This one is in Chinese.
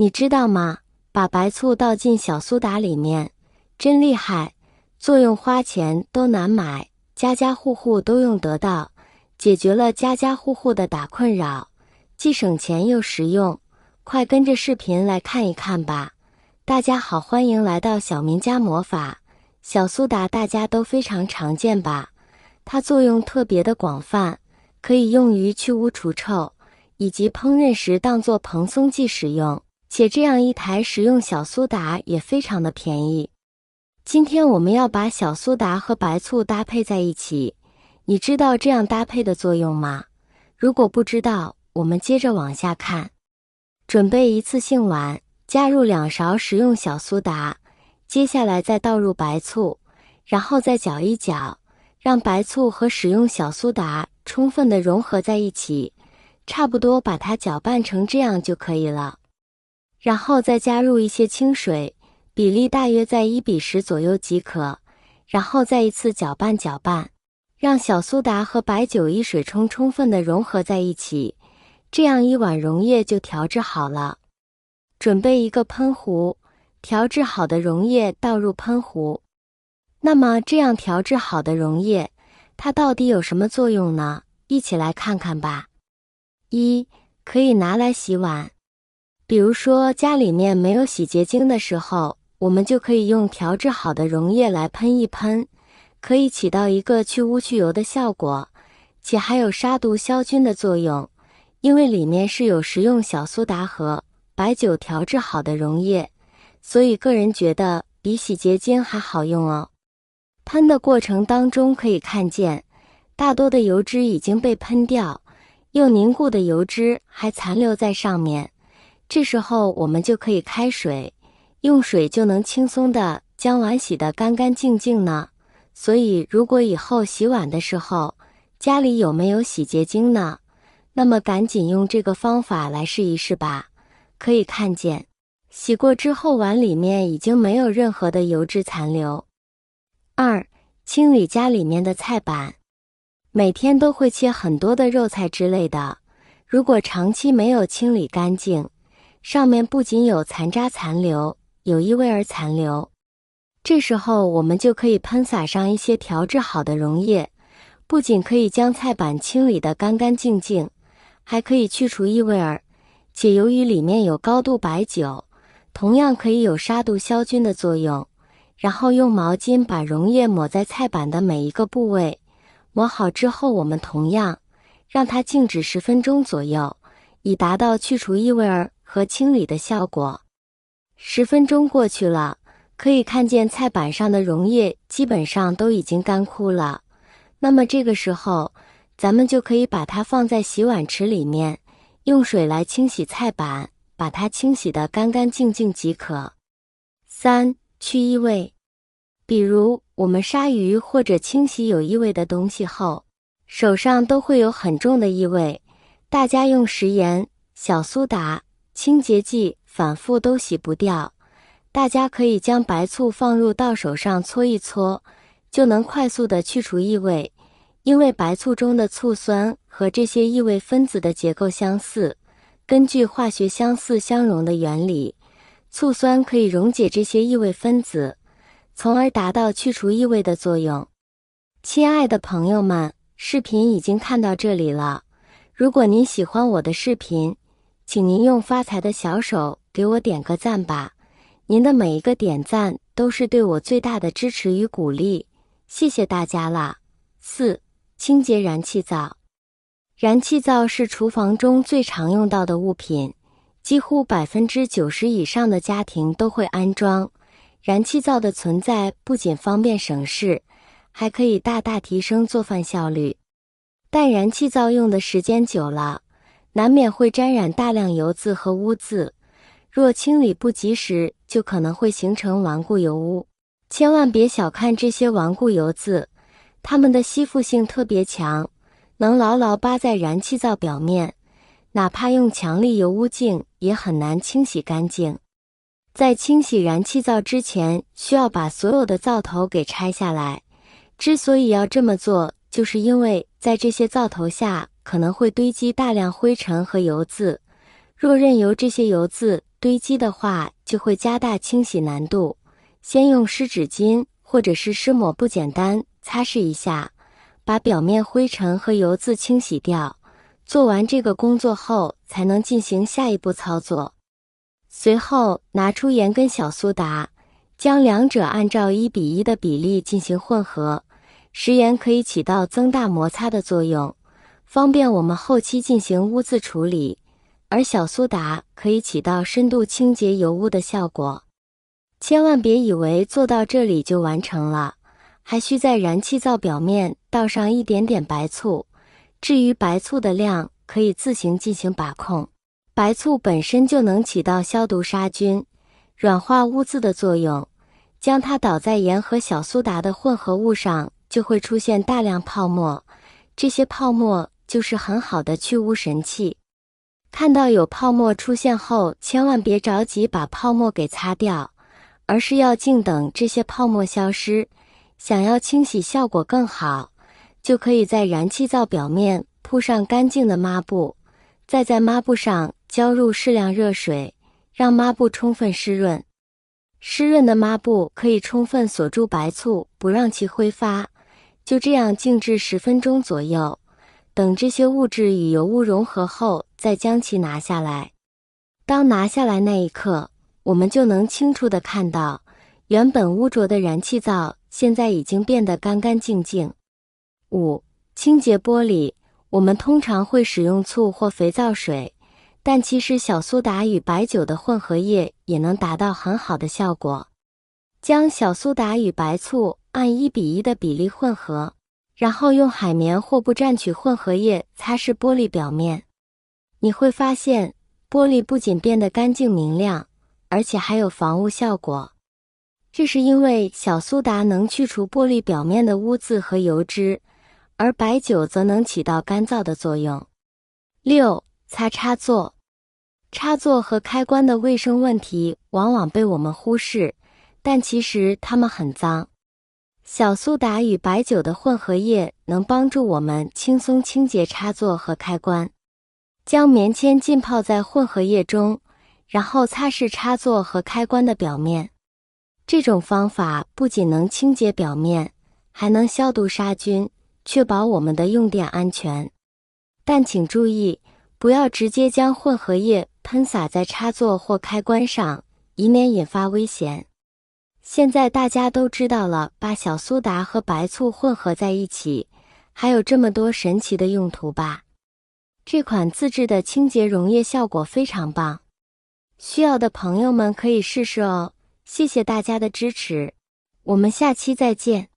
你知道吗？把白醋倒进小苏打里面，真厉害，作用花钱都难买，家家户户都用得到，解决了家家户户的打困扰，既省钱又实用。快跟着视频来看一看吧。大家好，欢迎来到小明家魔法。小苏打大家都非常常见吧？它作用特别的广泛，可以用于去污除臭，以及烹饪时当作蓬松剂使用。且这样一台食用小苏打也非常的便宜。今天我们要把小苏打和白醋搭配在一起，你知道这样搭配的作用吗？如果不知道，我们接着往下看。准备一次性碗，加入2勺食用小苏打，接下来再倒入白醋，然后再搅一搅，让白醋和食用小苏打充分的融合在一起，差不多把它搅拌成这样就可以了。然后再加入一些清水，比例大约在1:10左右即可，然后再一次搅拌，让小苏打和白酒一水冲充分的融合在一起，这样一碗溶液就调制好了。准备一个喷壶，调制好的溶液倒入喷壶。那么这样调制好的溶液，它到底有什么作用呢？一起来看看吧。1. 可以拿来洗碗。比如说家里面没有洗洁精的时候，我们就可以用调制好的溶液来喷一喷，可以起到一个去污去油的效果，且还有杀毒消菌的作用，因为里面是有食用小苏打和白酒调制好的溶液，所以个人觉得比洗洁精还好用哦。喷的过程当中可以看见，大多的油脂已经被喷掉，又凝固的油脂还残留在上面。这时候我们就可以开水，用水就能轻松的将碗洗得干干净净呢。所以如果以后洗碗的时候，家里有没有洗洁精呢？那么赶紧用这个方法来试一试吧。可以看见，洗过之后碗里面已经没有任何的油脂残留。2. 清理家里面的菜板。每天都会切很多的肉菜之类的，如果长期没有清理干净，上面不仅有残渣残留，有异味儿残留。这时候我们就可以喷洒上一些调制好的溶液，不仅可以将菜板清理得干干净净，还可以去除异味儿，且由于里面有高度白酒，同样可以有杀毒消菌的作用。然后用毛巾把溶液抹在菜板的每一个部位，抹好之后我们同样让它静止10分钟左右，以达到去除异味儿和清理的效果。10分钟过去了，可以看见菜板上的溶液基本上都已经干枯了。那么这个时候，咱们就可以把它放在洗碗池里面，用水来清洗菜板，把它清洗得干干净净即可。3. 去异味。比如我们杀鱼或者清洗有异味的东西后，手上都会有很重的异味，大家用食盐、小苏打、清洁剂反复都洗不掉，大家可以将白醋放入到手上搓一搓，就能快速的去除异味。因为白醋中的醋酸和这些异味分子的结构相似，根据化学相似相溶的原理，醋酸可以溶解这些异味分子，从而达到去除异味的作用。亲爱的朋友们，视频已经看到这里了，如果您喜欢我的视频，请您用发财的小手给我点个赞吧，您的每一个点赞都是对我最大的支持与鼓励，谢谢大家啦。4. 清洁燃气灶。燃气灶是厨房中最常用到的物品，几乎90%以上的家庭都会安装。燃气灶的存在不仅方便省事，还可以大大提升做饭效率。但燃气灶用的时间久了，难免会沾染大量油渍和污渍，若清理不及时，就可能会形成顽固油污。千万别小看这些顽固油渍，它们的吸附性特别强，能牢牢扒在燃气灶表面，哪怕用强力油污净也很难清洗干净。在清洗燃气灶之前，需要把所有的灶头给拆下来。之所以要这么做，就是因为在这些灶头下可能会堆积大量灰尘和油渍，若任由这些油渍堆积的话，就会加大清洗难度。先用湿纸巾或者是湿抹布简单擦拭一下，把表面灰尘和油渍清洗掉。做完这个工作后，才能进行下一步操作。随后拿出盐跟小苏打，将两者按照1:1的比例进行混合。食盐可以起到增大摩擦的作用，方便我们后期进行污渍处理，而小苏打可以起到深度清洁油污的效果。千万别以为做到这里就完成了，还需在燃气灶表面倒上一点点白醋。至于白醋的量，可以自行进行把控。白醋本身就能起到消毒杀菌、软化污渍的作用，将它倒在盐和小苏打的混合物上，就会出现大量泡沫，这些泡沫就是很好的去污神器。看到有泡沫出现后，千万别着急把泡沫给擦掉，而是要静等这些泡沫消失。想要清洗效果更好，就可以在燃气灶表面铺上干净的抹布，再在抹布上浇入适量热水，让抹布充分湿润。湿润的抹布可以充分锁住白醋，不让其挥发。就这样静置10分钟左右，等这些物质与油污融合后，再将其拿下来。当拿下来那一刻，我们就能清楚地看到，原本污浊的燃气灶现在已经变得干干净净。5. 清洁玻璃。我们通常会使用醋或肥皂水，但其实小苏打与白酒的混合液也能达到很好的效果。将小苏打与白醋按1:1的比例混合，然后用海绵或布蘸取混合液擦拭玻璃表面。你会发现，玻璃不仅变得干净明亮，而且还有防污效果。这是因为小苏打能去除玻璃表面的污渍和油脂，而白酒则能起到干燥的作用。6. 擦插座。插座和开关的卫生问题往往被我们忽视，但其实它们很脏。小苏打与白酒的混合液能帮助我们轻松清洁插座和开关。将棉签浸泡在混合液中，然后擦拭插座和开关的表面。这种方法不仅能清洁表面，还能消毒杀菌，确保我们的用电安全。但请注意，不要直接将混合液喷洒在插座或开关上，以免引发危险。现在大家都知道了，把小苏打和白醋混合在一起，还有这么多神奇的用途吧？这款自制的清洁溶液效果非常棒，需要的朋友们可以试试哦。谢谢大家的支持，我们下期再见。